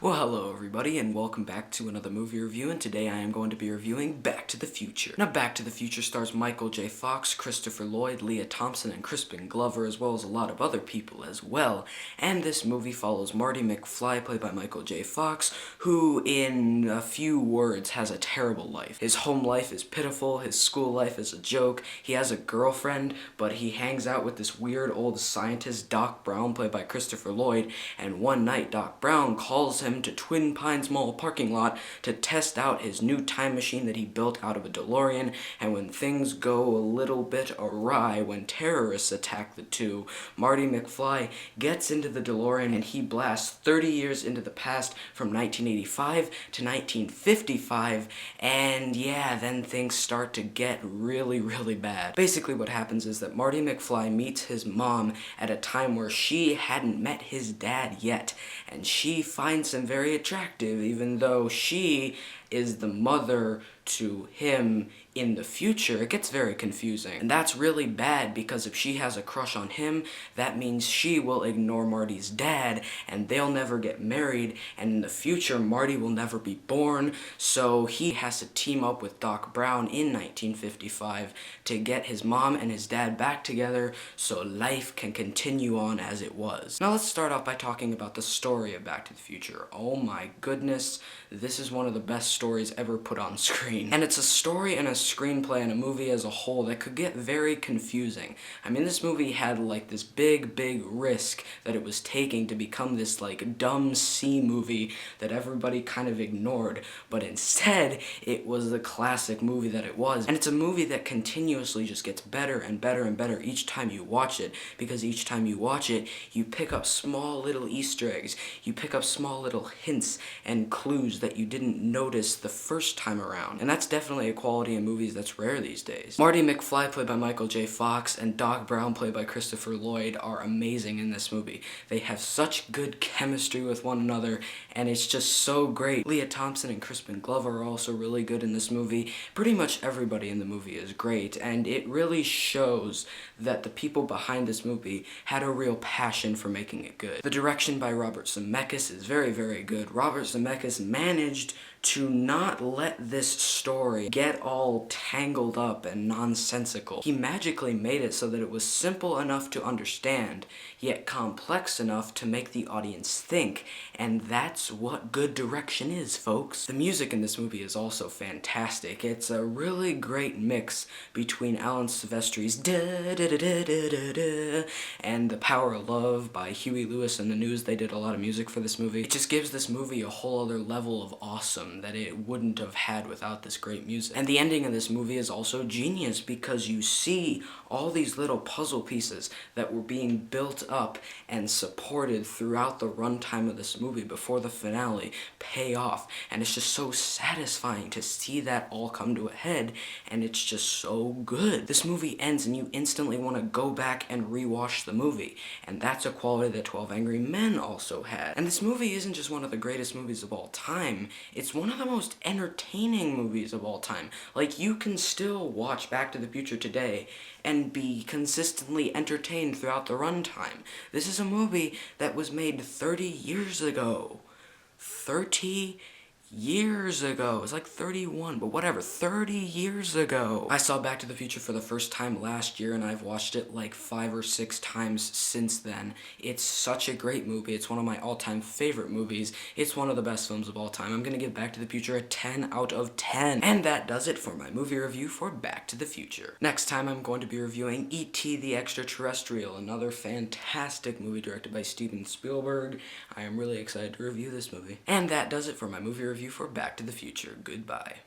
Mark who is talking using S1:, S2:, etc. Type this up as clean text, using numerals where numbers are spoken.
S1: Well, hello everybody, and welcome back to another movie review, and today I am going to be reviewing Back to the Future. Now, Back to the Future stars Michael J. Fox, Christopher Lloyd, Leah Thompson, and Crispin Glover, as well as a lot of other people as well, and this movie follows Marty McFly, played by Michael J. Fox, who, in a few words, has a terrible life. His home life is pitiful, his school life is a joke, he has a girlfriend, but he hangs out with this weird old scientist, Doc Brown, played by Christopher Lloyd, and one night Doc Brown calls him to Twin Pines Mall parking lot to test out his new time machine that he built out of a DeLorean, and when things go a little bit awry, when terrorists attack the two, Marty McFly gets into the DeLorean and he blasts 30 years into the past from 1985 to 1955, and yeah, then things start to get really bad. Basically what happens is that Marty McFly meets his mom at a time where she hadn't met his dad yet, and she finds him very attractive, even though she is the mother to him in the future. It gets very confusing. And that's really bad, because if she has a crush on him, that means she will ignore Marty's dad, and they'll never get married, and in the future, Marty will never be born, so he has to team up with Doc Brown in 1955 to get his mom and his dad back together so life can continue on as it was. Now let's start off by talking about the story of Back to the Future. Oh my goodness, this is one of the best stories ever put on screen. And it's a story and a screenplay and a movie as a whole that could get very confusing. I mean, this movie had like this big risk that it was taking to become this like dumb C movie that everybody kind of ignored, but instead it was the classic movie that it was. And it's a movie that continuously just gets better and better each time you watch it, because each time you watch it, you pick up small little Easter eggs, you pick up small little hints and clues that you didn't notice the first time around. And that's definitely a quality in movies that's rare these days. Marty McFly, played by Michael J. Fox, and Doc Brown, played by Christopher Lloyd, are amazing in this movie. They have such good chemistry with one another, and it's just so great. Leah Thompson and Crispin Glover are also really good in this movie. Pretty much everybody in the movie is great, and it really shows that the people behind this movie had a real passion for making it good. The direction by Robert Zemeckis is very good. Robert Zemeckis managed to not let this story get all tangled up and nonsensical. He magically made it so that it was simple enough to understand, yet complex enough to make the audience think, and that's what good direction is, folks. The music in this movie is also fantastic. It's a really great mix between Alan Silvestri's da-da-da-da-da-da and The Power of Love by Huey Lewis and the News. They did a lot of music for this movie. It just gives this movie a whole other level of awesome that it wouldn't have had without this great music. And the ending of this movie is also genius, because you see all these little puzzle pieces that were being built up and supported throughout the runtime of this movie before the finale pay off, and it's just so satisfying to see that all come to a head, and it's just so good. This movie ends and you instantly want to go back and rewatch the movie, and that's a quality that 12 Angry Men also had. And this movie isn't just one of the greatest movies of all time, it's one of the most entertaining movies of all time. Like, you can still watch Back to the Future today and be consistently entertained throughout the runtime. This is a movie that was made 30 years ago. 30 years ago. It's like 31, but whatever, 30 years ago. I saw Back to the Future for the first time last year, and I've watched it like 5 or 6 times since then. It's such a great movie. It's one of my all-time favorite movies. It's one of the best films of all time. I'm gonna give Back to the Future a 10 out of 10. And that does it for my movie review for Back to the Future. Next time I'm going to be reviewing E.T. the Extraterrestrial, another fantastic movie directed by Steven Spielberg. I am really excited to review this movie. And that does it for my movie review for Back to the Future. Goodbye.